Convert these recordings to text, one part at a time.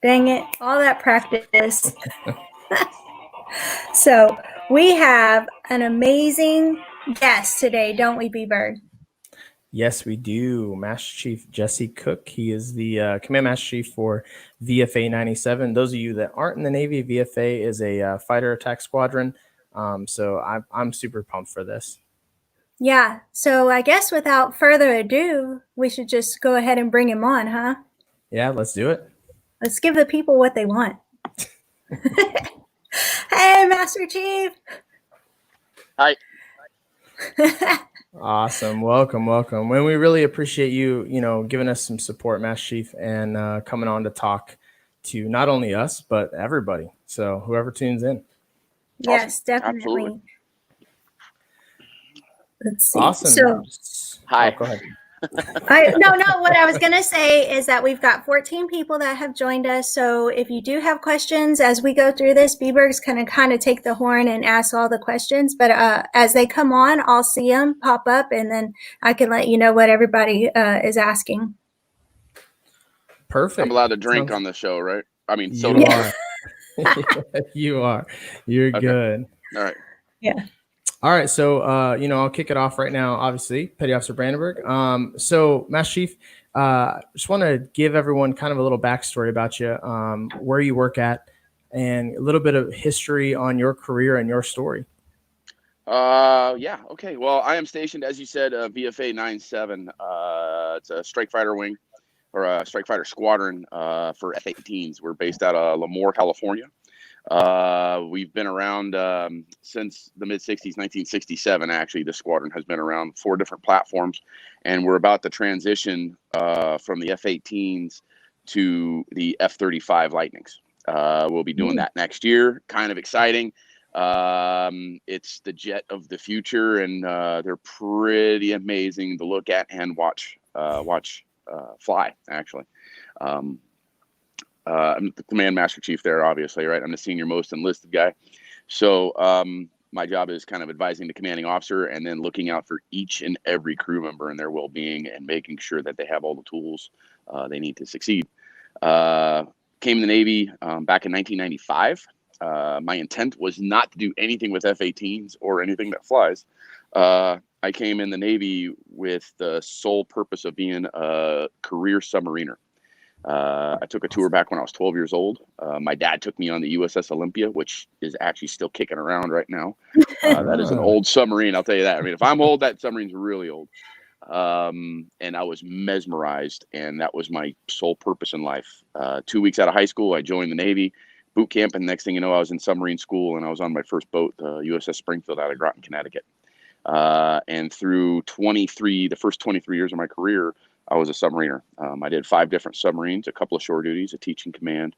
Dang it, all that practice. So we have an amazing guest today, don't we, B-Bird? Yes, we do. Master Chief Jesse Cook. He is the Command Master Chief for VFA 97. Those of you that aren't in the Navy, VFA is a fighter attack squadron. So I'm super pumped for this. Yeah, so I guess without further ado, we should just go ahead and bring him on, huh? Yeah, let's do it. Let's give the people what they want. Hey, Master Chief. Hi. Awesome. Welcome. And we really appreciate you, giving us some support, Master Chief, and coming on to talk to not only us, but everybody. So whoever tunes in. Yes, Awesome. definitely. Absolutely. Let's see. Awesome. So, Hi. Go ahead. What I was going to say is that we've got 14 people that have joined us. So if you do have questions as we go through this, B-Berg's going to kind of take the horn and ask all the questions. But as they come on, I'll see them pop up, and then I can let you know what everybody is asking. Perfect. I'm allowed to drink on the show, right? I mean, so you are. You are. You're Okay. good. All right. Yeah. All right, so I'll kick it off right now. Obviously, Petty Officer Brandenburg. So, Master Chief, just want to give everyone kind of a little backstory about you, where you work at, and a little bit of history on your career and your story. Yeah. Okay. Well, I am stationed, as you said, VFA 97. It's a strike fighter wing or a strike fighter squadron for F-18s. We're based out of Lemoore, California. We've been around since the mid-60s, 1967. Actually, this squadron has been around 4 different platforms, and we're about to transition from the F-18s to the F-35 Lightnings. We'll be doing that next year. Kind of exciting. It's the jet of the future, and they're pretty amazing to look at and watch fly. Actually. I'm the Command Master Chief there, obviously, right? I'm the senior most enlisted guy. So my job is kind of advising the commanding officer and then looking out for each and every crew member and their well-being and making sure that they have all the tools they need to succeed. Came in the Navy back in 1995. My intent was not to do anything with F-18s or anything that flies. I came in the Navy with the sole purpose of being a career submariner. I took a tour back when I was 12 years old. My dad took me on the USS Olympia, which is actually still kicking around right now. That is an old submarine, I'll tell you that. I mean, if I'm old, that submarine's really old. And I was mesmerized, and that was my sole purpose in life. 2 weeks out of high school, I joined the Navy boot camp, and next thing you know, I was in submarine school, and I was on my first boat, USS Springfield, out of Groton, Connecticut. And through the first 23 years of my career, I was a submariner. I did 5 different submarines, a couple of shore duties, a teaching command.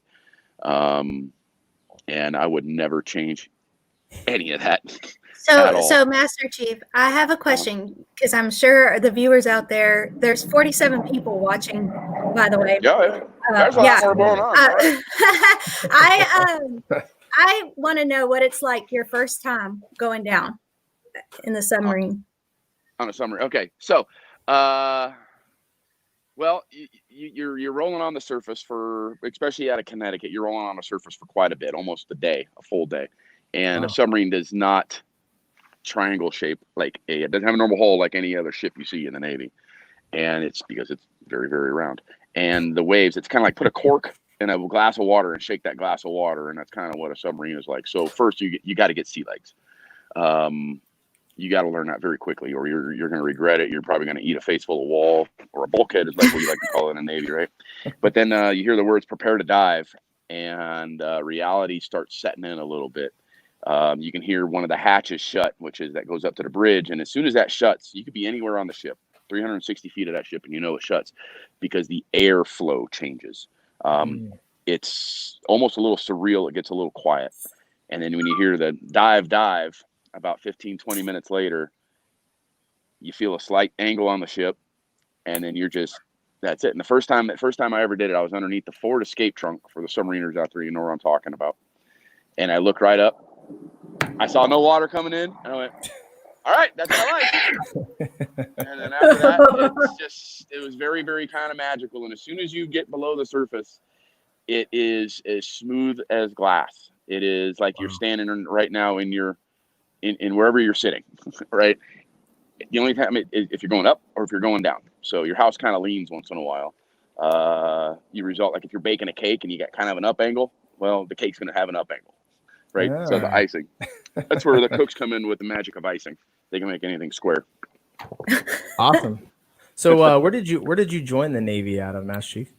And I would never change any of that. So Master Chief, I have a question, because I'm sure the viewers out there, there's 47 people watching, by the way. Yeah. There's a lot more going on. I want to know what it's like your first time going down in the submarine. On a submarine. Okay. So, well, you're rolling on the surface for, especially out of Connecticut, you're rolling on the surface for quite a bit, almost a full day. And a submarine does not triangle shape it doesn't have a normal hull like any other ship you see in the Navy. And it's because it's very, very round. And the waves, it's kind of like put a cork in a glass of water and shake that glass of water. And that's kind of what a submarine is like. So first you got to get sea legs. You got to learn that very quickly, or you're going to regret it. You're probably going to eat a face full of wall, or a bulkhead is like what you like to call it in the Navy, right? But then you hear the words "prepare to dive," and reality starts setting in a little bit. You can hear one of the hatches shut, that goes up to the bridge, and as soon as that shuts, you could be anywhere on the ship, 360 feet of that ship, and you know it shuts because the airflow changes. It's almost a little surreal. It gets a little quiet, and then when you hear the dive, about 15, 20 minutes later, you feel a slight angle on the ship, and then that's it. And the first time I ever did it, I was underneath the forward escape trunk for the submariners out there. You know what I'm talking about. And I looked right up. I saw no water coming in, and I went, all right, that's what I like. And then after that, it was very, very kind of magical. And as soon as you get below the surface, it is as smooth as glass. It is like you're standing right now in wherever you're sitting, right? The only time if you're going up or if you're going down. So your house kind of leans once in a while. You result like if you're baking a cake and you got kind of an up angle, well, the cake's going to have an up angle, right? Yeah. So the icing, that's where the cooks come in with the magic of icing. They can make anything square. Awesome. So where did you join the Navy out of, Master Chief?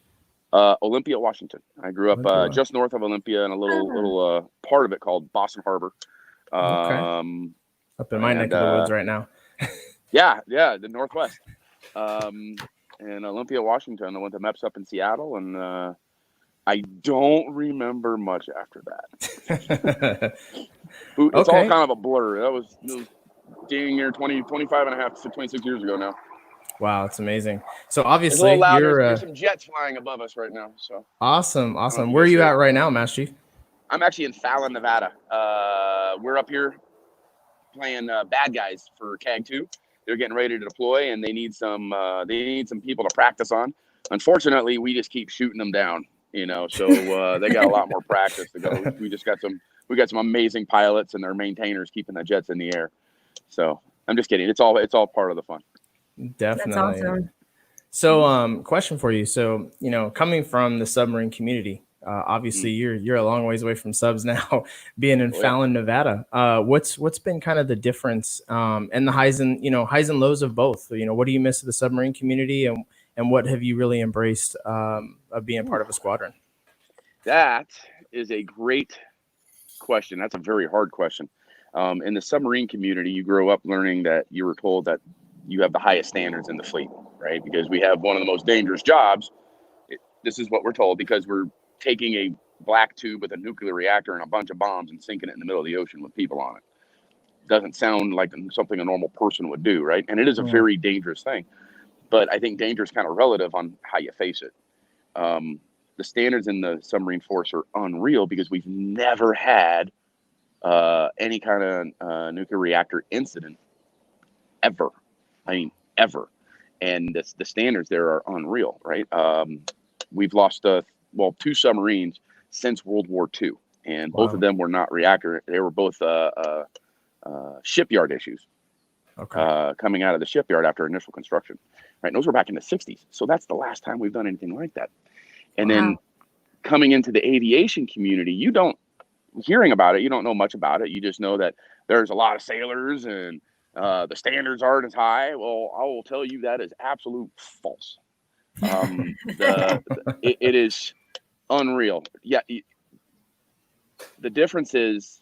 Olympia, Washington. I grew up just north of Olympia in a little part of it called Boston Harbor. Okay. Up in my neck of the woods right now. yeah, the Northwest. In Olympia, Washington. I went to MEPS up in Seattle, and I don't remember much after that. It's all kind of a blur. That was dang near 25 and a half to 26 years ago now. Wow, it's amazing. So obviously, it's a little loud. There's some jets flying above us right now. So awesome. Where are you at right now, Master Chief? I'm actually in Fallon, Nevada. We're up here playing bad guys for CAG 2. They're getting ready to deploy, and they need some people to practice on. Unfortunately, we just keep shooting them down. So they got a lot more practice to go. We got some amazing pilots and their maintainers keeping the jets in the air. So I'm just kidding. It's all part of the fun. Definitely. That's awesome. So, question for you. So, coming from the submarine community, obviously you're a long ways away from subs now, being in Fallon, Nevada. What's been kind of the difference, and the highs and lows of both? What do you miss of the submarine community, and what have you really embraced of being part of a squadron? That is a great question. That's a very hard question. In the submarine community, you grow up learning that you were told that you have the highest standards in the fleet, right? Because we have one of the most dangerous jobs. This is what we're told, because we're taking a black tube with a nuclear reactor and a bunch of bombs and sinking it in the middle of the ocean with people on it. Doesn't sound like something a normal person would do, right? And it is a very dangerous thing. But I think danger is kind of relative on how you face it. The standards in the submarine force are unreal because we've never had any kind of nuclear reactor incident ever. I mean, ever. And the standards there are unreal, right? We've lost, 2 submarines since World War II. And both of them were not reactor. They were both shipyard issues. Coming out of the shipyard after initial construction. Right? And those were back in the 60s. So that's the last time we've done anything like that. And then coming into the aviation community, hearing about it, you don't know much about it. You just know that there's a lot of sailors and the standards aren't as high. Well, I will tell you that is absolute false. It is unreal. Yeah. The difference is,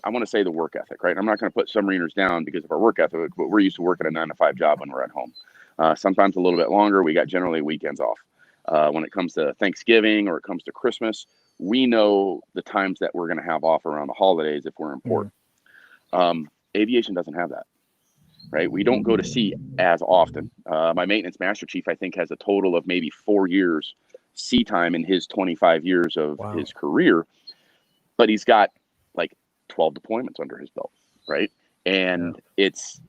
I want to say the work ethic, right? I'm not going to put submariners down because of our work ethic, but we're used to working a 9-to-5 job when we're at home. Sometimes a little bit longer. We got generally weekends off. When it comes to Thanksgiving or it comes to Christmas, we know the times that we're going to have off around the holidays if we're in port. Aviation doesn't have that, right? We don't go to sea as often. My maintenance master chief, I think, has a total of maybe 4 years sea time in his 25 years of his career, but he's got like 12 deployments under his belt, right? And it's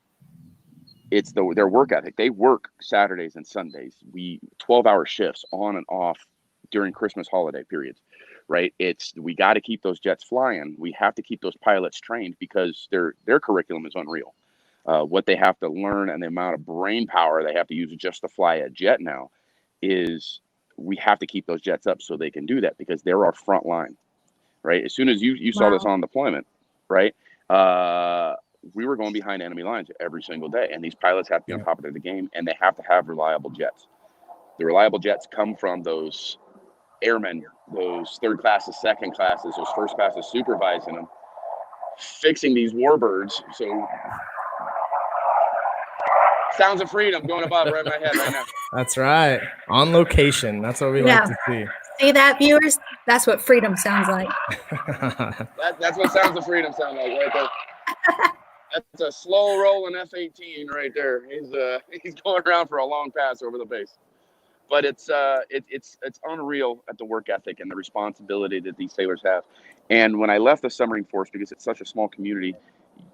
their work ethic. They work Saturdays and Sundays. 12-hour shifts on and off during Christmas holiday periods, right? We got to keep those jets flying. We have to keep those pilots trained because their curriculum is unreal. What they have to learn and the amount of brain power they have to use just to fly a jet now is we have to keep those jets up so they can do that because they're our front line, right? As soon as you saw this on deployment, right? We were going behind enemy lines every single day, and these pilots have to be on top of the game, and they have to have reliable jets. The reliable jets come from those airmen, those third classes, second classes, those first classes supervising them, fixing these warbirds. So sounds of freedom going above right in my head right now. That's right. On location. That's what we like to see. See that, viewers? That's what freedom sounds like. That's what sounds of freedom sound like right there. That's a slow rolling F-18 right there. He's going around for a long pass over the base. But it's unreal at the work ethic and the responsibility that these sailors have. And when I left the submarine force, because it's such a small community,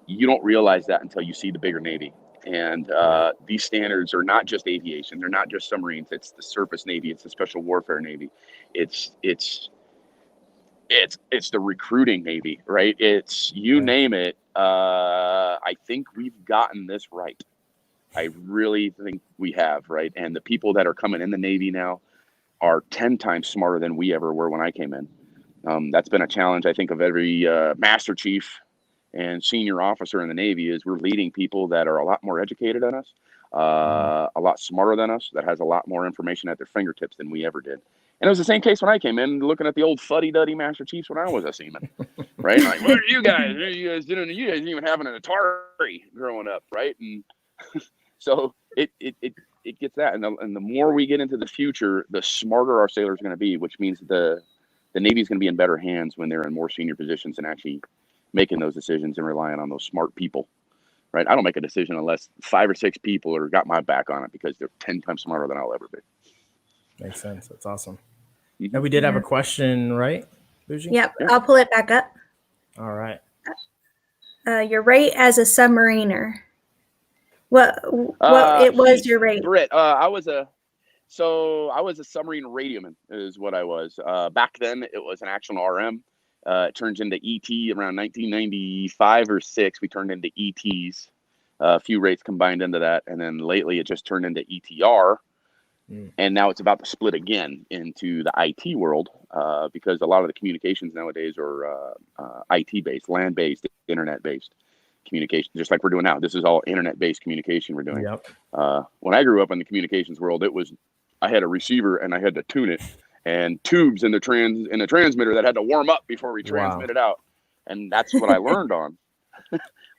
you don't realize that until you see the bigger Navy. And these standards are not just aviation. They're not just submarines. It's the surface Navy. It's the special warfare Navy. It's it's the recruiting Navy, right? It's you name it. I think we've gotten this right. I really think we have, right? And the people that are coming in the Navy now are 10 times smarter than we ever were when I came in. That's been a challenge, I think, of every master chief and senior officer in the Navy is we're leading people that are a lot more educated than us, a lot smarter than us, that has a lot more information at their fingertips than we ever did. And it was the same case when I came in, looking at the old fuddy-duddy master chiefs when I was a seaman, right? Like, what are you guys? What are you guys doing? You guys didn't even having an Atari growing up, right? And so it gets that. And the more we get into the future, the smarter our sailors are going to be, which means the Navy is going to be in better hands when they're in more senior positions and actually making those decisions and relying on those smart people, right? I don't make a decision unless 5 or 6 people are got my back on it because they're 10 times smarter than I'll ever be. Makes sense. That's awesome. Mm-hmm. And we did have a question, right, Bougie? Yep, yeah. I'll pull it back up. All right. Your rate as a submariner. What it was your rate? Britt, I was a submarine radioman is what I was. Back then it was an actual RM. It turns into ET around 1995 or 6. We turned into ETs. A few rates combined into that, and then lately it just turned into ETR. And now it's about to split again into the IT world because a lot of the communications nowadays are IT-based, land-based, internet-based communication, just like we're doing now. This is all internet-based communication we're doing. Yep. When I grew up in the communications world, I had a receiver and I had to tune it, and tubes in the transmitter that had to warm up before we transmitted out, and that's what I learned on.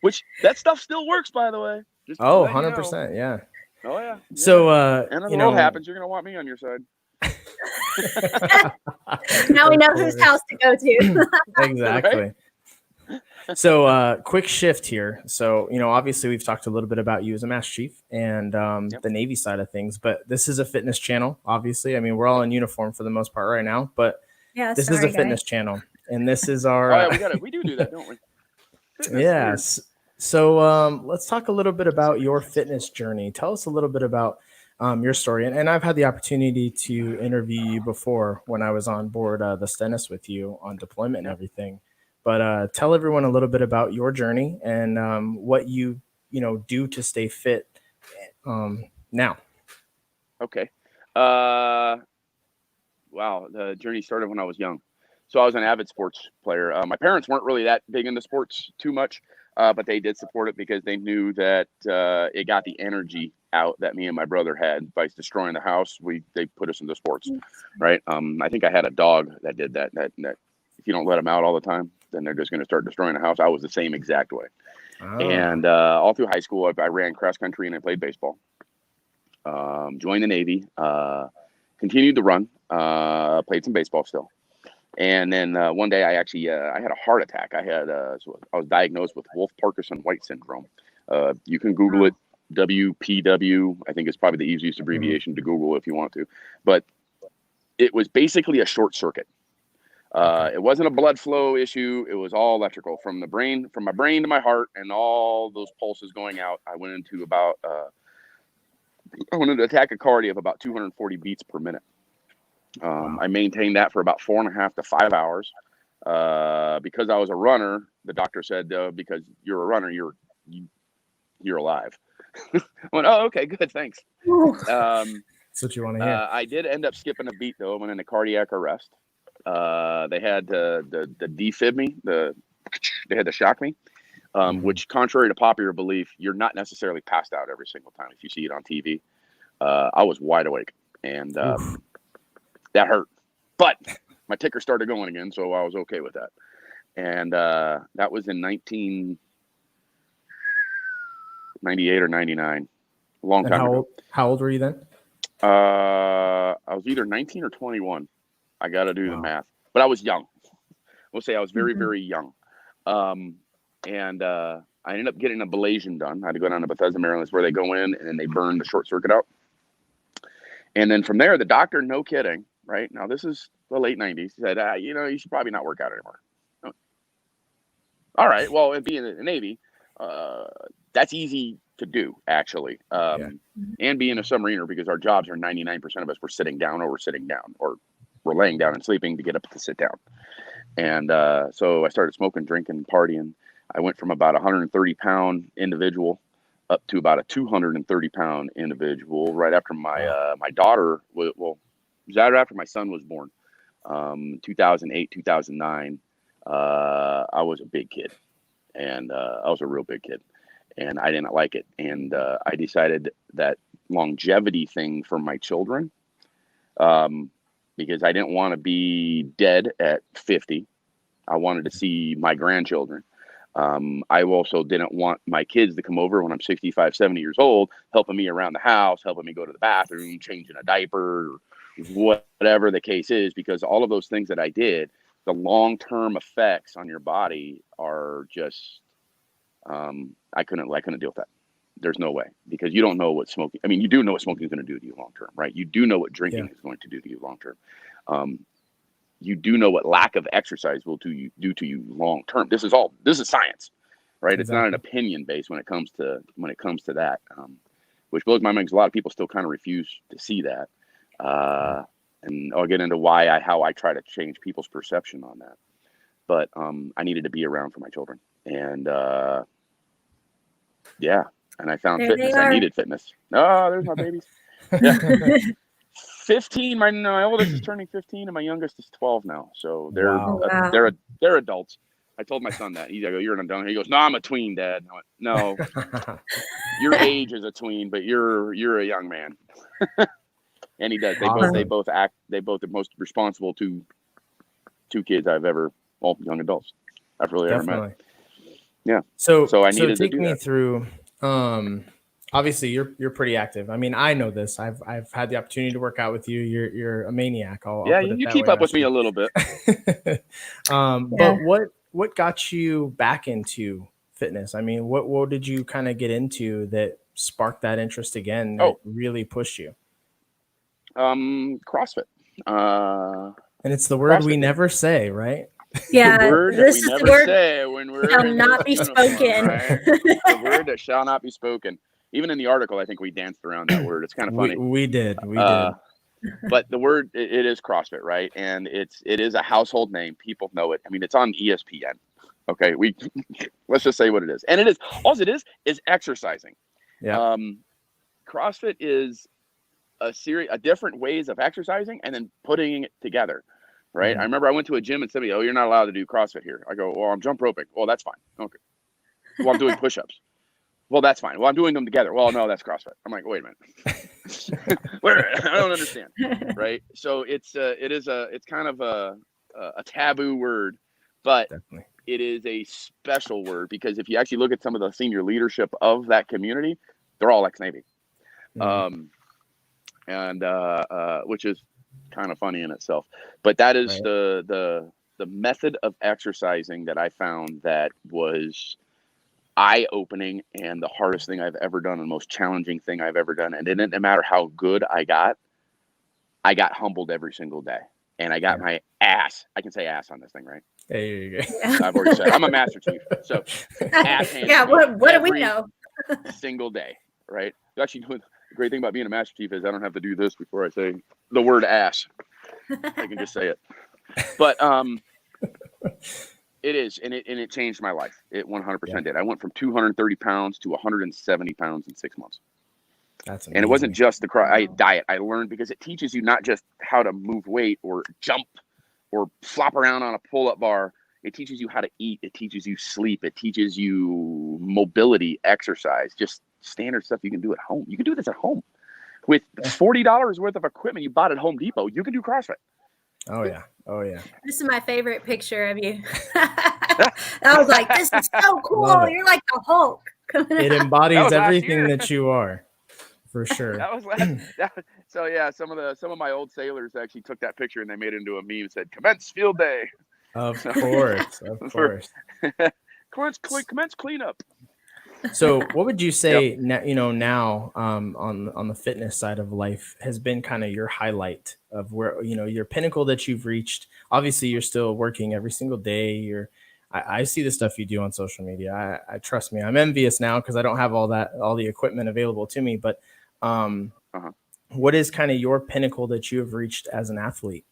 Which that stuff still works, by the way. Just 100%, yeah. Oh yeah. So and if it all happens, you're gonna want me on your side. Now we know whose house to go to. Exactly. Right? So quick shift here. So, obviously we've talked a little bit about you as a Master Chief and the Navy side of things, but this is a fitness channel, obviously. I mean, we're all in uniform for the most part right now, but this is a fitness channel. And this is our we do that, don't we? Fitness yes. So let's talk a little bit about your fitness journey. Tell us a little bit about your story. And I've had the opportunity to interview you before when I was on board the Stennis with you on deployment and everything. But tell everyone a little bit about your journey and what you do to stay fit now. Okay. Wow. The journey started when I was young. So I was an avid sports player. My parents weren't really that big into sports too much. But they did support it because they knew that it got the energy out that me and my brother had by destroying the house. They put us into sports, right? I think I had a dog that did that. That if you don't let them out all the time, then they're just going to start destroying the house. I was the same exact way. And all through high school, I ran cross country and I played baseball. Joined the Navy, continued to run, played some baseball still. And then one day I actually I had a heart attack. I was diagnosed with Wolff-Parkinson-White syndrome. You can Google it, WPW. I think it's probably the easiest abbreviation to Google if you want to. But it was basically a short circuit. It wasn't a blood flow issue. It was all electrical from my brain to my heart, and all those pulses going out. I went into a tachycardia of about 240 beats per minute. I maintained that for about 4.5 to 5 hours. Because I was a runner, the doctor said, because you're a runner, you're alive. I went, oh, okay, good, thanks. That's what you want to hear. I did end up skipping a beat though. I went into cardiac arrest. They had to defib me. They had to shock me, which, contrary to popular belief, you're not necessarily passed out every single time if you see it on TV. I was wide awake, and that hurt, but my ticker started going again, so I was okay with that. And that was in 1998 or 99, a long time ago. How old were you then? I was either 19 or 21. I got to do the math, but I was young. We'll say I was very, very young. And I ended up getting a ablation done. I had to go down to Bethesda, Maryland, where they go in and they burn the short circuit out. And then from there, the doctor, no kidding, right? Now, this is the late 90s. He said, you should probably not work out anymore. Oh. All right. Well, and being in the Navy, that's easy to do, actually. And being a submariner, because our jobs are 99% of us, we're sitting down, or we're laying down and sleeping to get up to sit down. And so I started smoking, drinking, partying. I went from about a 130-pound individual up to about a 230-pound individual right after my daughter was, well, it was right after my son was born, 2008, 2009. I was a big kid, and I was a real big kid, and I didn't like it. And I decided that longevity thing for my children, because I didn't want to be dead at 50. I wanted to see my grandchildren. I also didn't want my kids to come over when I'm 65, 70 years old, helping me around the house, helping me go to the bathroom, changing a diaper, or whatever the case is, because all of those things that I did, the long-term effects on your body are just, I couldn't deal with that. There's no way, because you don't know what smoking, I mean, you do know what smoking is going to do to you long-term, right? You do know what drinking is going to do to you long-term. You do know what lack of exercise will do to you long-term. This is science, right? Exactly. It's not an opinion based when it comes to that, which blows my mind, because a lot of people still kind of refuse to see that. And I'll get into how I try to change people's perception on that. But I needed to be around for my children, and and I found fitness. I needed fitness. Oh, there's my babies. Yeah. 15. My oldest is turning 15, and my youngest is 12 now. So they're adults. I told my son that. I go, "You're an adult." He goes, "No, I'm a tween, Dad." I went, "No, your age is a tween, but you're a young man." And he does. They both act. They both are most responsible two kids I've ever, well, young adults I've really ever met. Yeah. So I needed take to do me that. through. Obviously, you're pretty active. I mean, I know this. I've had the opportunity to work out with you. You're a maniac. You keep up with me a little bit. But what got you back into fitness? I mean, what did you kind of get into that sparked that interest again? That really pushed you? CrossFit. And it's the word we never say, right? Yeah, the word this that is we the never word say when we're shall not be spoken. Right? The word that shall not be spoken. Even in the article, I think we danced around that word. It's kind of funny. We did. But the word, it is CrossFit, right? And it is a household name. People know it. I mean, it's on ESPN. Okay, let's just say what it is. And it is, all it is exercising. Yeah. CrossFit is a series of different ways of exercising and then putting it together, right? I remember I went to a gym and somebody, "Oh, you're not allowed to do CrossFit here." I go, "Well, I'm jump roping." "Well, that's fine." "Okay." "Well, I'm doing push-ups." "Well, that's fine." "Well, I'm doing them together." "Well, no, that's CrossFit." I'm like, "Wait a minute." I don't understand, right? So it's kind of a taboo word, but definitely it is a special word, because if you actually look at some of the senior leadership of that community, they're all ex-Navy. Which is kind of funny in itself, but that is the method of exercising that I found that was eye-opening and the hardest thing I've ever done, and the most challenging thing I've ever done. And it didn't matter how good I got humbled every single day, and I got my ass. I can say ass on this thing, right? There you go. I've already said I'm a master chief, so ass handed. Yeah, what do we know? Single day, right? Actually, the great thing about being a master chief is I don't have to do this before I say the word ass. I can just say it. But it is, and it changed my life. It 100% did. I went from 230 pounds to 170 pounds in 6 months. That's amazing. And it wasn't just the diet. I learned, because it teaches you not just how to move weight or jump or flop around on a pull-up bar. It teaches you how to eat. It teaches you sleep. It teaches you mobility, exercise, just standard stuff you can do at home. You can do this at home with $40 worth of equipment you bought at Home Depot. You can do CrossFit. Oh yeah. This is my favorite picture of you. I was like, "This is so cool. You're like the Hulk." It embodies everything that you are, for sure. That was so yeah. Some of my old sailors actually took that picture and they made it into a meme and said, "Commence field day." Of course. Commence cleanup. So what would you say now on the fitness side of life has been kind of your highlight of where, your pinnacle that you've reached? Obviously you're still working every single day. I see the stuff you do on social media. I trust me, I'm envious now because I don't have all the equipment available to me, but what is kind of your pinnacle that you have reached as an athlete?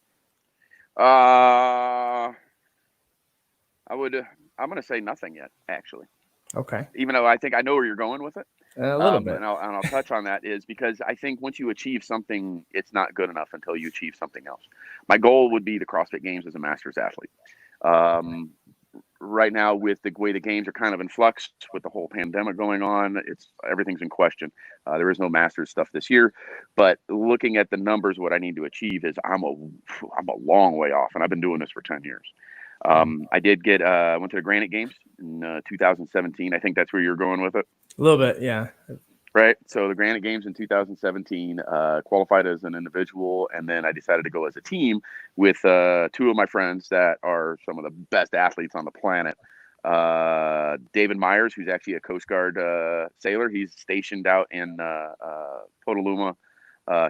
I'm going to say nothing yet, actually. Okay. Even though I think I know where you're going with it. A little bit. And I'll touch on that is because I think once you achieve something, it's not good enough until you achieve something else. My goal would be the CrossFit Games as a master's athlete. Right now, with the way the games are kind of in flux with the whole pandemic going on, everything's in question. There is no masters stuff this year, but looking at the numbers, what I need to achieve is I'm a long way off, and I've been doing this for 10 years. I did went to the Granite Games in 2017. I think that's where you're going with it. A little bit, yeah. Right. So the Granite Games in 2017, qualified as an individual, and then I decided to go as a team with two of my friends that are some of the best athletes on the planet. David Myers, who's actually a Coast Guard sailor. He's stationed out in Petaluma,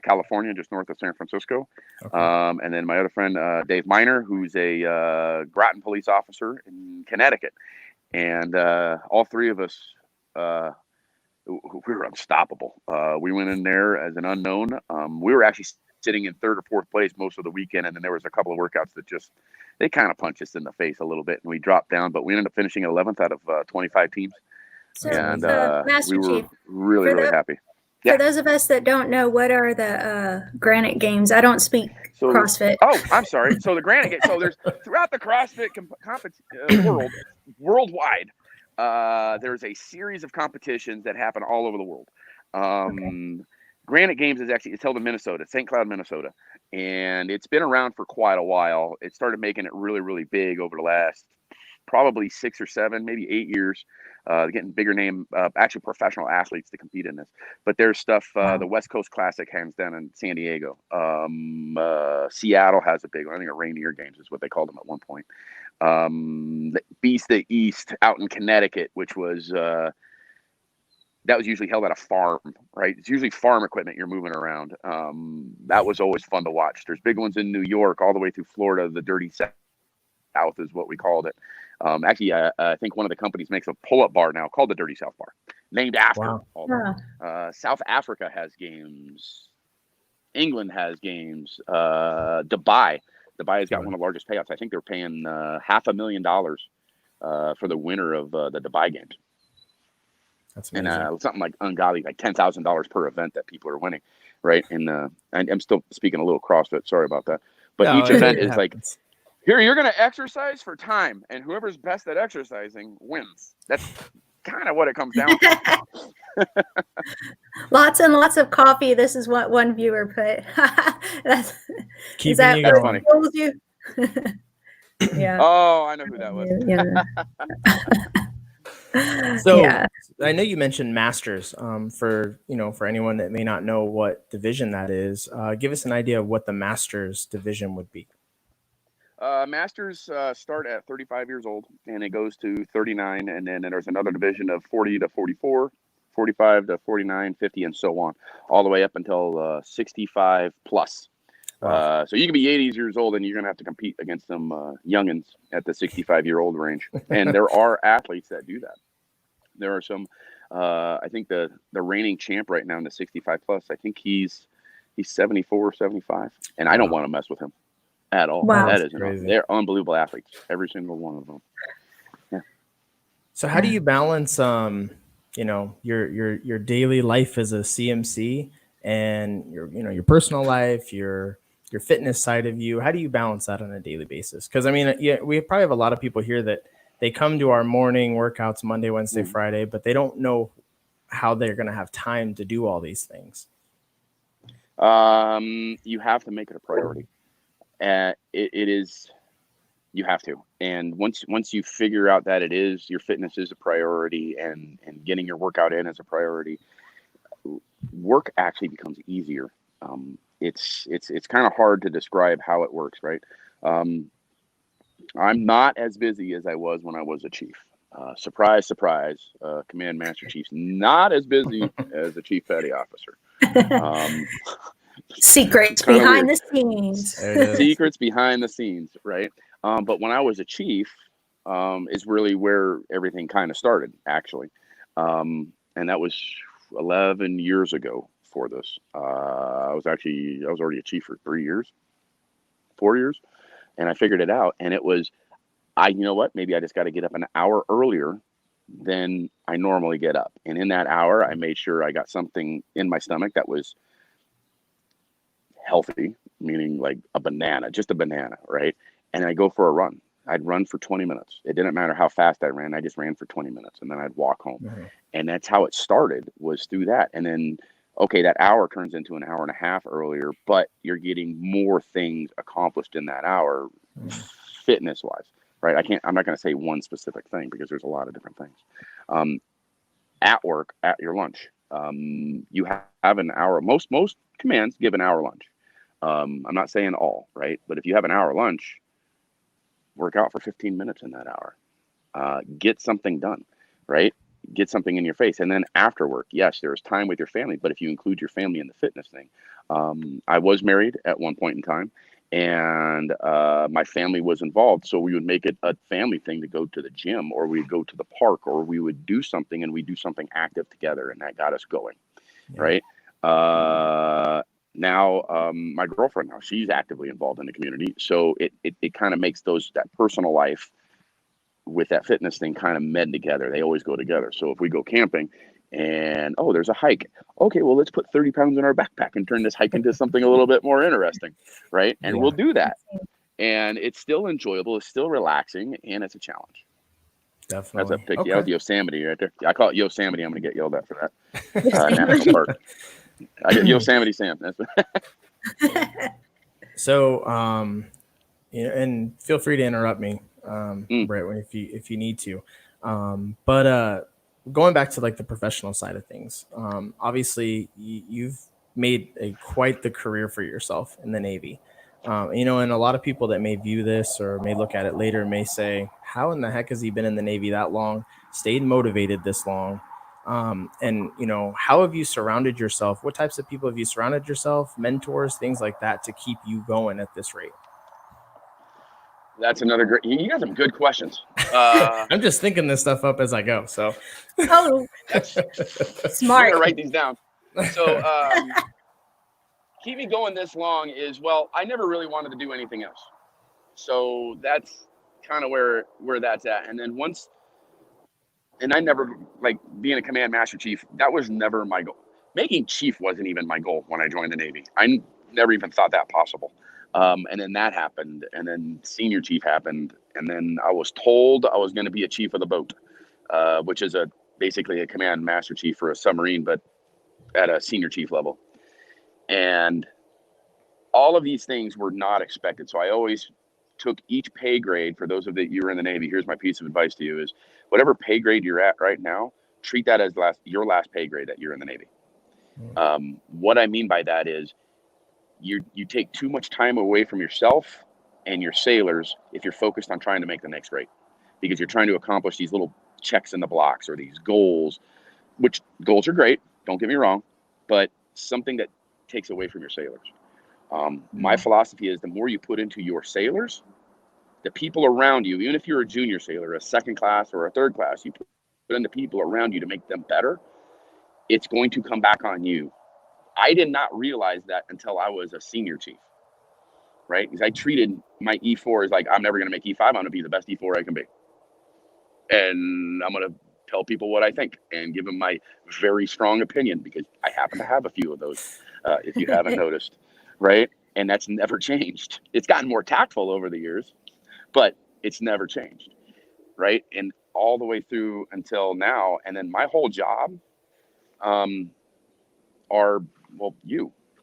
California, just north of San Francisco. Okay. And then my other friend, Dave Miner, who's a Groton police officer in Connecticut. And all three of us, we were unstoppable. We went in there as an unknown. We were actually sitting in third or fourth place most of the weekend. And then there was a couple of workouts that they kind of punched us in the face a little bit, and we dropped down, but we ended up finishing 11th out of 25 teams. So, And Master we were Chief, really happy. Yeah. For those of us that don't know, what are the Granite Games? I don't speak CrossFit. Oh, I'm sorry. So the Granite Games. So there's throughout the CrossFit worldwide, there's a series of competitions that happen all over the world. Granite Games it's held in Minnesota, St. Cloud, Minnesota, and it's been around for quite a while. It started making it really big over the last probably 6 or 7, maybe 8 years. Getting bigger name, actually professional athletes to compete in this. But there's stuff, the West Coast Classic hands down in San Diego. Seattle has a big one. I think a Rainier Games is what they called them at one point. The Beast of the East out in Connecticut, which was that was usually held at a farm, right? It's usually farm equipment you're moving around. That was always fun to watch. There's big ones in New York, all the way through Florida. The Dirty South is what we called it. Actually, I think one of the companies makes a pull-up bar now called the Dirty South Bar, named after all that. South Africa has games. England has games. Dubai has got one of the largest payouts. I think they're paying $500,000 for the winner of the Dubai games. That's amazing. And something like ungodly, like $10,000 per event that people are winning, right? And I'm still speaking a little CrossFit. Sorry about that. But each event is like, here, you're going to exercise for time, and whoever's best at exercising wins. That's kind of what it comes down to. Lots and lots of coffee. This is what one viewer put. That's funny. Yeah. Oh, I know who that was. Yeah. So I know you mentioned masters. For anyone that may not know what division that is, give us an idea of what the masters division would be. Masters start at 35 years old, and it goes to 39, and then there's another division of 40 to 44, 45 to 49, 50, and so on, all the way up until 65 plus. Wow. So you can be 80 years old, and you're going to have to compete against some youngins at the 65-year-old range. And there are athletes that do that. There are some, I think the reigning champ right now in the 65 plus, I think he's 74 or 75, and I don't want to mess with him at all. Wow. That is crazy. They're unbelievable athletes, every single one of them. Yeah. So how do you balance your daily life as a CMC and your personal life, your fitness side of you? How do you balance that on a daily basis? Because we probably have a lot of people here that they come to our morning workouts Monday, Wednesday, Friday, but they don't know how they're going to have time to do all these things. You have to make it a priority. It is, you have to. And once you figure out that your fitness is a priority and getting your workout in is a priority, work actually becomes easier. It's kind of hard to describe how it works, right? I'm not as busy as I was when I was a chief. Surprise, surprise. Command Master Chief's not as busy as a chief petty officer. Secrets behind the scenes. Secrets behind the scenes, right? But when I was a chief, is really where everything kind of started, actually. And that was 11 years ago for this. I was already a chief for 4 years, and I figured it out. And it was, you know what, maybe I just got to get up an hour earlier than I normally get up. And in that hour, I made sure I got something in my stomach that was healthy, meaning like a banana, just a banana, right? And I go for a run. I'd run for 20 minutes. It didn't matter how fast I ran. I just ran for 20 minutes and then I'd walk home. Mm-hmm. And that's how it started, was through that. And then, okay, that hour turns into an hour and a half earlier, but you're getting more things accomplished in that hour, fitness wise, right? I'm not going to say one specific thing because there's a lot of different things. At work, at your lunch, you have an hour. Most commands give an hour lunch. I'm not saying all, right? But if you have an hour lunch, work out for 15 minutes in that hour. Get something done, right? Get something in your face. And then after work, yes, there's time with your family, but if you include your family in the fitness thing, I was married at one point in time, and my family was involved. So we would make it a family thing to go to the gym, or we'd go to the park, or we would do something, and we do something active together, and that got us going, right? Now, my girlfriend, now she's actively involved in the community. So it kind of makes that personal life with that fitness thing kind of med together. They always go together. So if we go camping and, oh, there's a hike. Okay, well, let's put 30 pounds in our backpack and turn this hike into something a little bit more interesting, right? And we'll do that. And it's still enjoyable. It's still relaxing. And it's a challenge. Definitely. That's a picky out Yosemite right there. I call it Yosemite. I'm going to get yelled at for that. National Park. I get Yosemite Sam. That's So, and feel free to interrupt me, Brett, if you need to. But going back to like the professional side of things, obviously you've made quite the career for yourself in the Navy. And a lot of people that may view this or may look at it later may say, how in the heck has he been in the Navy that long, stayed motivated this long? And how have you surrounded yourself? What types of people have you surrounded yourself, mentors, things like that, to keep you going at this rate? That's another great, you got some good questions. I'm just thinking this stuff up as I go. So, that's smart. I'm gonna write these down. So, keep me going this long is, well, I never really wanted to do anything else. So that's kind of where that's at. And then and I never, like, being a command master chief, that was never my goal. Making chief wasn't even my goal when I joined the Navy. I never even thought that possible. And then that happened, and then senior chief happened, and then I was told I was going to be a chief of the boat, which is basically a command master chief for a submarine, but at a senior chief level. And all of these things were not expected. So I always took each pay grade. For those of you who are in the Navy, here's my piece of advice to you: is whatever pay grade you're at right now, treat that as your last pay grade that you're in the Navy. What I mean by that is you take too much time away from yourself and your sailors if you're focused on trying to make the next grade, because you're trying to accomplish these little checks in the blocks or these goals, which goals are great, don't get me wrong, but something that takes away from your sailors. My philosophy is the more you put into your sailors, the people around you, even if you're a junior sailor, a second class or a third class, you put in the people around you to make them better, it's going to come back on you. I did not realize that until I was a senior chief, right? Because I treated my E4 as like, I'm never going to make E5. I'm going to be the best E4 I can be. And I'm going to tell people what I think and give them my very strong opinion, because I happen to have a few of those, if you haven't noticed, right? And that's never changed. It's gotten more tactful over the years, but it's never changed, right? And all the way through until now. And then my whole job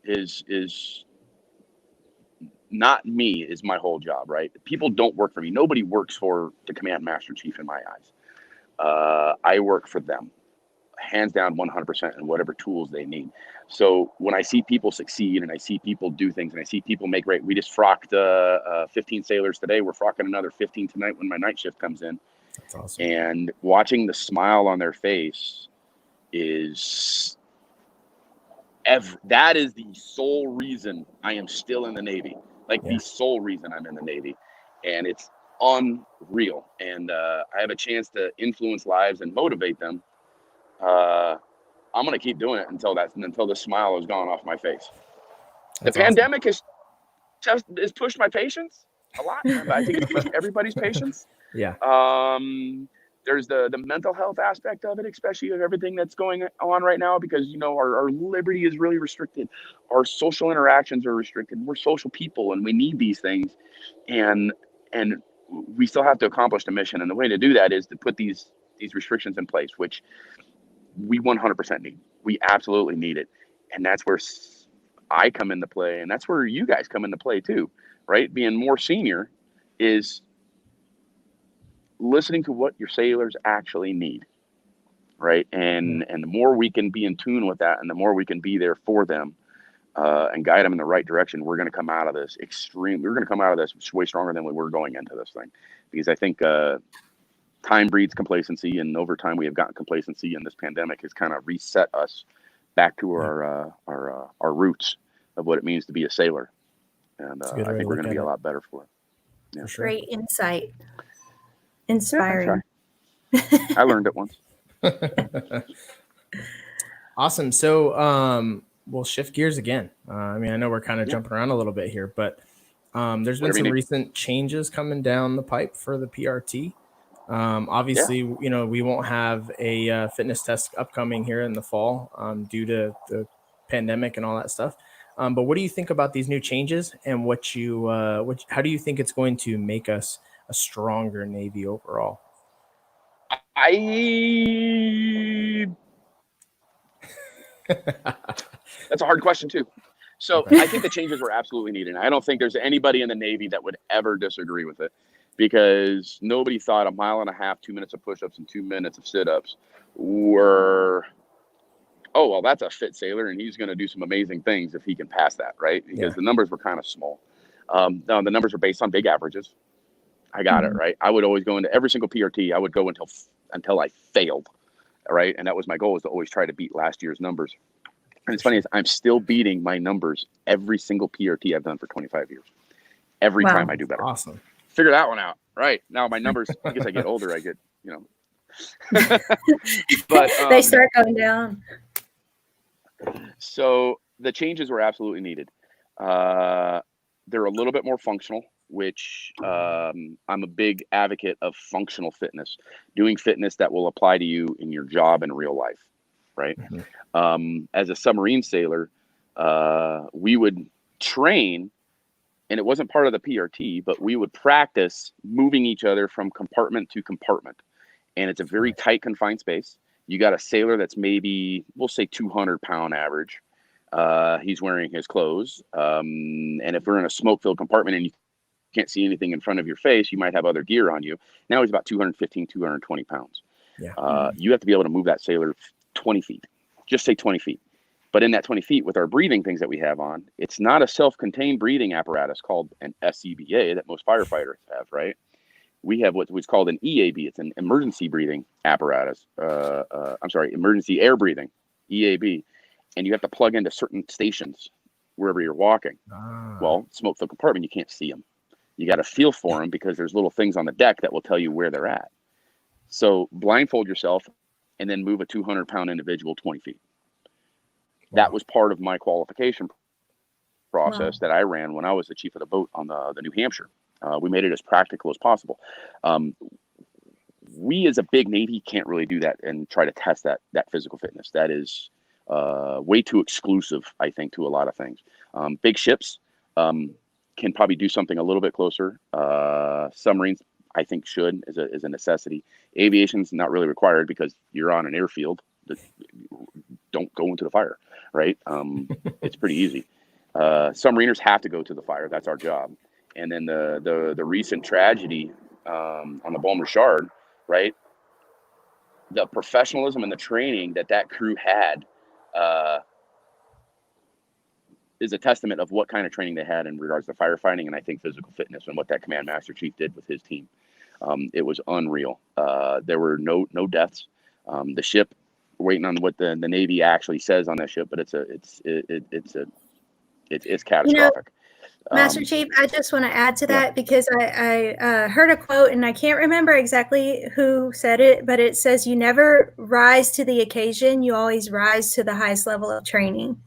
is not me, is my whole job, right? People don't work for me. Nobody works for the command master chief in my eyes. I work for them, hands down, 100%, in whatever tools they need. So when I see people succeed and I see people do things and I see people make great, we just frocked 15 sailors today. We're frocking another 15 tonight when my night shift comes in. That's awesome. And watching the smile on their face is that is the sole reason I am still in the Navy. The sole reason I'm in the Navy. And it's unreal. And I have a chance to influence lives and motivate them. I'm going to keep doing it until the smile is gone off my face. That's the pandemic has pushed my patience a lot. I think it's pushed everybody's patience. Yeah. There's the mental health aspect of it, especially of everything that's going on right now, because, you know, our liberty is really restricted. Our social interactions are restricted. We're social people and we need these things. And we still have to accomplish the mission. And the way to do that is to put these restrictions in place, which we 100% need. We absolutely need it. And that's where I come into play. And that's where you guys come into play too, right? Being more senior is listening to what your sailors actually need, right? And the more we can be in tune with that, and the more we can be there for them, and guide them in the right direction, we're going to come out of this we're going to come out of this way stronger than we were going into this thing. Because I think time breeds complacency, and over time we have gotten complacency, and this pandemic has kind of reset us back to our roots of what it means to be a sailor. And I think we're going to be a lot better for it. Yeah. For sure. Great insight. Inspiring. I learned it once. Awesome. So we'll shift gears again. I mean, I know we're kind of jumping around a little bit here, but there's been some recent changes coming down the pipe for the PRT. Obviously, you know, we won't have a fitness test upcoming here in the fall due to the pandemic and all that stuff. But what do you think about these new changes, and how do you think it's going to make us a stronger Navy overall? That's a hard question too. So I think the changes were absolutely needed. I don't think there's anybody in the Navy that would ever disagree with it, because nobody thought 1.5 miles, 2 minutes of push-ups and 2 minutes of sit-ups were, oh, well, that's a fit sailor and he's going to do some amazing things if he can pass that, right? Because the numbers were kind of small. No, the numbers are based on big averages. I got it, right? I would always go into every single PRT. I would go until I failed, right? And that was my goal, was to always try to beat last year's numbers. And it's funny, is I'm still beating my numbers every single PRT I've done for 25 years. Every time I do better. Awesome. Figure that one out. Right. Now my numbers, I guess I get older, I get, you know. But they start going down. So the changes were absolutely needed. They're a little bit more functional, which I'm a big advocate of functional fitness, doing fitness that will apply to you in your job in real life, right? As a submarine sailor, we would train, and it wasn't part of the PRT, but we would practice moving each other from compartment to compartment. And it's a very tight, confined space. You got a sailor that's maybe, we'll say 200-pound average. He's wearing his clothes. And if we're in a smoke-filled compartment and you can't see anything in front of your face, you might have other gear on you. Now he's about 215, 220 pounds. You have to be able to move that sailor 20 feet, just say 20 feet. But in that 20 feet, with our breathing things that we have on, it's not a self-contained breathing apparatus called an SCBA that most firefighters have, right? We have what's called an EAB. It's an emergency breathing apparatus. Emergency air breathing, EAB. And you have to plug into certain stations wherever you're walking. Well, smoke-filled compartment, you can't see them. You got to feel for them, because there's little things on the deck that will tell you where they're at. So blindfold yourself and then move a 200-pound individual 20 feet. That was part of my qualification process that I ran when I was the chief of the boat on the New Hampshire. We made it as practical as possible. We as a big Navy can't really do that and try to test that physical fitness. That is way too exclusive, I think, to a lot of things. Big ships can probably do something a little bit closer. Submarines, I think, should, is a necessity. Aviation's not really required, because you're on an airfield. Don't go into the fire, right? It's pretty easy. Submariners have to go to the fire. That's our job. And then the recent tragedy on the Bom Richard, right? The professionalism and the training that crew had is a testament of what kind of training they had in regards to firefighting, and I think physical fitness, and what that Command Master Chief did with his team. It was unreal. There were no deaths. The ship, waiting on what the Navy actually says on that ship, but it's catastrophic. You know, Master Chief, I just want to add to that, because I heard a quote, and I can't remember exactly who said it, but it says, "You never rise to the occasion, you always rise to the highest level of training."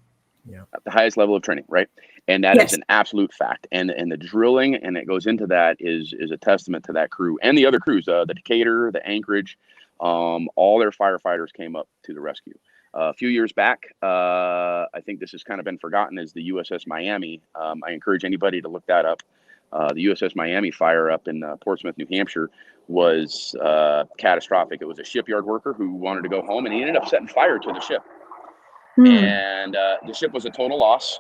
Yeah. At the highest level of training, right? And that Yes. is an absolute fact. And the drilling and it goes into that is a testament to that crew and the other crews, the Decatur, the Anchorage, all their firefighters came up to the rescue. A few years back, I think this has kind of been forgotten, is the USS Miami. I encourage anybody to look that up. The USS Miami fire up in Portsmouth, New Hampshire was catastrophic. It was a shipyard worker who wanted to go home, and he ended up setting fire to the ship. And the ship was a total loss.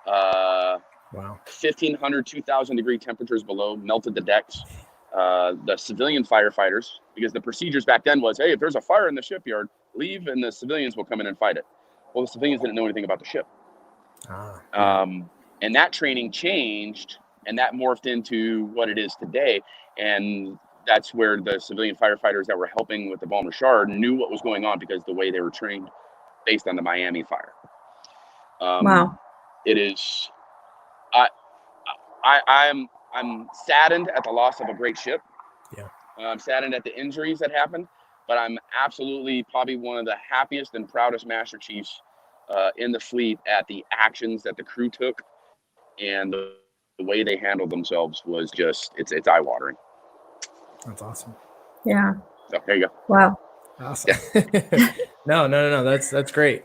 Wow. 1,500, 2,000 degree temperatures below, melted the decks. The civilian firefighters, because the procedures back then was, hey, if there's a fire in the shipyard, leave and the civilians will come in and fight it. Well, the civilians didn't know anything about the ship. And that training changed, and that morphed into what it is today. And that's where the civilian firefighters that were helping with the Bon Richard knew what was going on, because the way they were trained based on the Miami fire. Wow. It is, I'm saddened at the loss of a great ship. Yeah. I'm saddened at the injuries that happened, but I'm absolutely probably one of the happiest and proudest Master Chiefs in the fleet at the actions that the crew took, and the way they handled themselves was just, it's eye-watering. That's awesome. Yeah. So there you go. Wow. Awesome. No. That's great.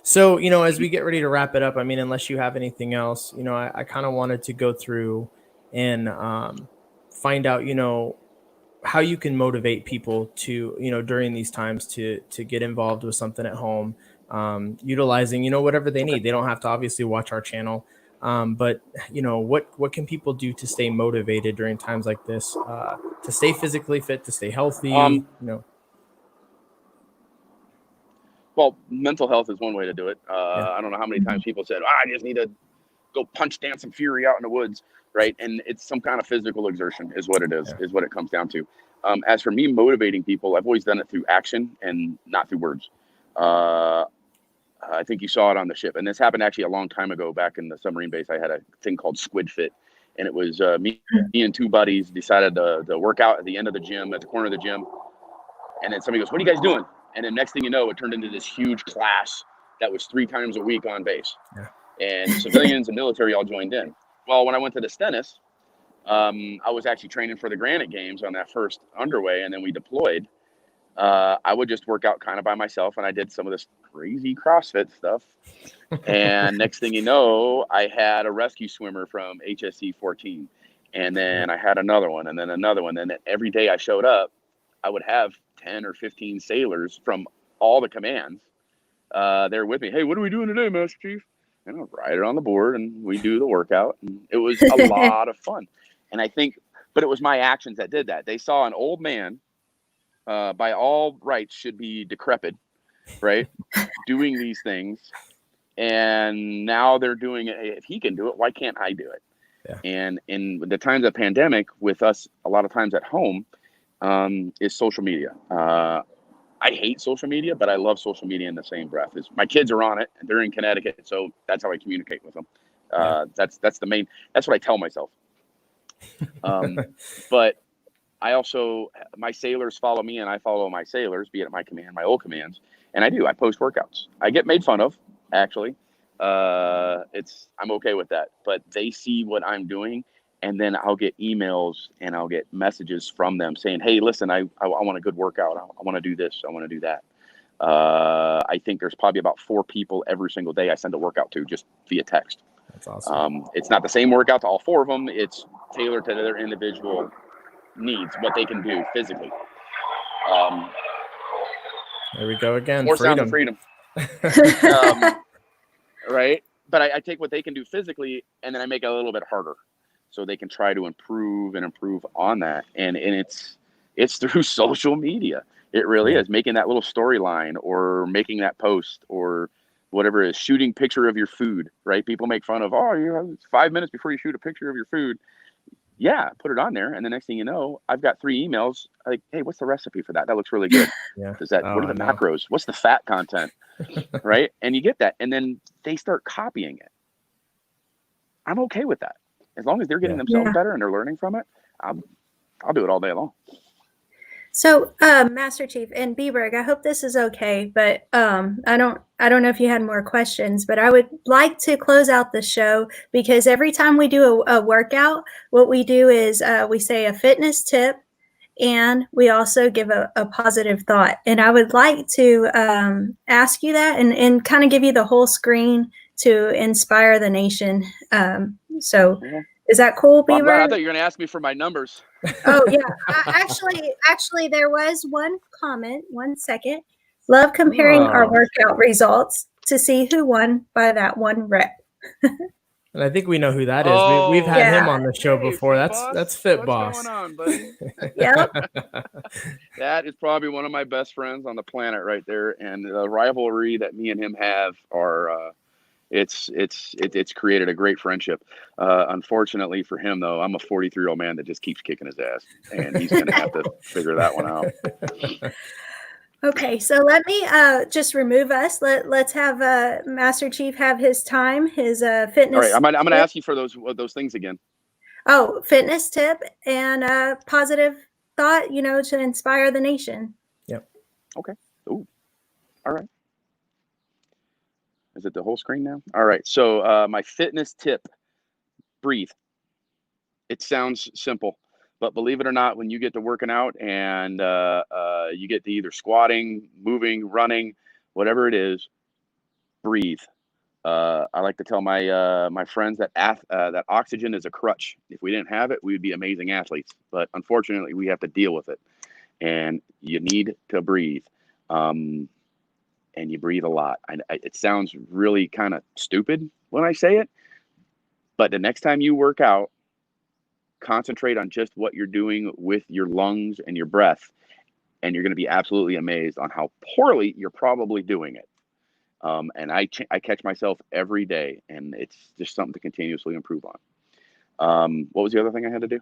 So, as we get ready to wrap it up, I mean, unless you have anything else, I kind of wanted to go through and find out, how you can motivate people to, during these times to get involved with something at home, utilizing, whatever they need. They don't have to obviously watch our channel. But what can people do to stay motivated during times like this, to stay physically fit, to stay healthy, Well, mental health is one way to do it. I don't know how many times people said, I just need to go punch down some fury out in the woods, right? And it's some kind of physical exertion is what it is, is what it comes down to. As for me motivating people, I've always done it through action and not through words. I think you saw it on the ship. And this happened actually a long time ago back in the submarine base. I had a thing called Squid Fit. And it was me and two buddies decided to work out at the end of the gym, at the corner of the gym. And then somebody goes, what are you guys doing? And then next thing you know, it turned into this huge class that was 3 times a week on base. Yeah. And civilians and military all joined in. Well, when I went to the Stennis, I was actually training for the Granite Games on that first underway, and then we deployed. I would just work out kind of by myself, and I did some of this crazy CrossFit stuff. And next thing you know, I had a rescue swimmer from HSC 14, and then I had another one, and then another one. And then every day I showed up, I would have 10 or 15 sailors from all the commands there with me. Hey, what are we doing today, Master Chief? And I'll write it on the board, and we do the workout. And it was a lot of fun. And I think, but it was my actions that did that. They saw an old man, by all rights should be decrepit, right? Doing these things. And now they're doing it. If he can do it, why can't I do it? Yeah. And in the times of pandemic, with us a lot of times at home, is social media. I hate social media, but I love social media in the same breath. My kids are on it, and they're in Connecticut, so that's how I communicate with them. That's the main. That's what I tell myself. But I also, my sailors follow me, and I follow my sailors, be it my command, my old commands, and I post workouts. I get made fun of, actually. I'm okay with that, but they see what I'm doing. And then I'll get emails and I'll get messages from them saying, hey, listen, I want a good workout. I want to do this. I want to do that. I think there's probably about 4 people every single day I send a workout to just via text. That's awesome. It's not the same workout to all 4 of them. It's tailored to their individual needs, what they can do physically. There we go again. More sound of freedom. Right? But I take what they can do physically, and then I make it a little bit harder, so they can try to improve on that. And it's through social media. It really is. Making that little storyline, or making that post, or whatever it is, shooting picture of your food, right? People make fun of, it's 5 minutes before you shoot a picture of your food. Yeah, put it on there. And the next thing you know, I've got 3 emails like, hey, what's the recipe for that? That looks really good. Yeah. What are the macros? What's the fat content? Right? And you get that. And then they start copying it. I'm okay with that. As long as they're getting themselves better and they're learning from it, I'll do it all day long. So, Master Chief and Bieberg, I hope this is okay, but I don't know if you had more questions, but I would like to close out the show because every time we do a workout, what we do is we say a fitness tip, and we also give a positive thought. And I would like to ask you that and kind of give you the whole screen to inspire the nation. So, is that cool, Well, Bieber? I thought you were going to ask me for my numbers. Oh yeah, actually, there was one comment. 1 second. Love comparing our workout results to see who won by that one rep. And I think we know who that is. We've had him on the show before. That's Fit Boss. What's going on, buddy? Yep. That is probably one of my best friends on the planet right there. And the rivalry that me and him have are it's created a great friendship. Unfortunately for him, though, I'm a 43-year-old man that just keeps kicking his ass, and he's going to have to figure that one out. Okay, so let me just remove us. Let's have Master Chief have his time, his fitness. All right, I'm going to ask you for those things again. Oh, fitness tip and positive thought, to inspire the nation. Yep. Okay. Ooh. All right. Is it the whole screen now? All right. So my fitness tip: breathe. It sounds simple, but believe it or not, when you get to working out and you get to either squatting, moving, running, whatever it is, breathe. I like to tell my friends that that oxygen is a crutch. If we didn't have it, we would be amazing athletes. But unfortunately, we have to deal with it, and you need to breathe. And you breathe a lot. It sounds really kind of stupid when I say it, but the next time you work out, concentrate on just what you're doing with your lungs and your breath, and you're going to be absolutely amazed on how poorly you're probably doing it. And I catch myself every day, and it's just something to continuously improve on. What was the other thing I had to do?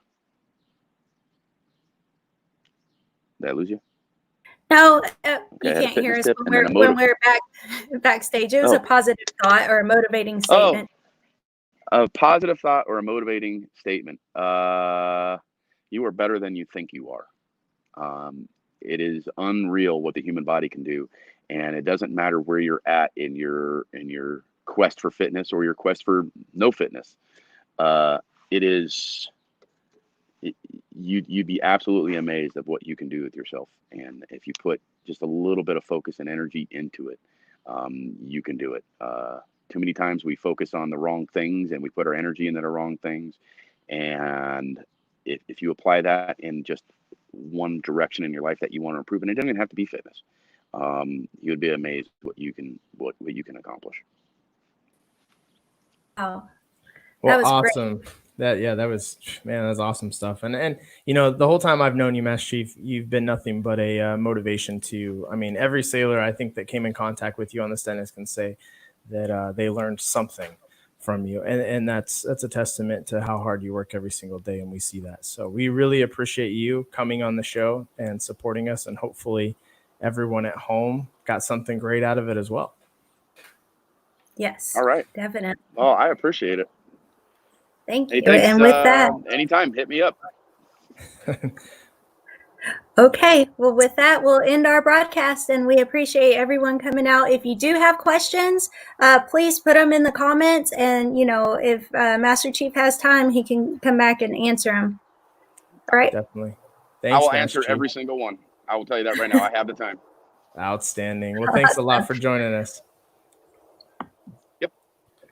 Did I lose you? No, Okay, you can't hear us tip when we're backstage. It was a positive thought or a motivating statement. A positive thought or a motivating statement. You are better than you think you are. It is unreal what the human body can do, and it doesn't matter where you're at in your quest for fitness or your quest for no fitness. You'd be absolutely amazed at what you can do with yourself, and if you put just a little bit of focus and energy into it, you can do it. Too many times we focus on the wrong things and we put our energy into the wrong things, and if you apply that in just one direction in your life that you want to improve, and it doesn't even have to be fitness, you'd be amazed what you can accomplish. Oh, well, that was awesome. Great. That was awesome stuff. And the whole time I've known you, Master Chief, you've been nothing but a motivation to, every sailor I think that came in contact with you on the Stennis can say that they learned something from you. And that's a testament to how hard you work every single day. And we see that. So we really appreciate you coming on the show and supporting us. And hopefully everyone at home got something great out of it as well. Yes. All right. Definitely. Oh, I appreciate it. Thank you. Thanks, and with that, anytime, hit me up. Okay. Well, with that, we'll end our broadcast, and we appreciate everyone coming out. If you do have questions, please put them in the comments. And, if Master Chief has time, he can come back and answer them. All right. Definitely. Thanks, I will answer every single one. I will tell you that right now. I have the time. Outstanding. Well, thanks a lot for joining us.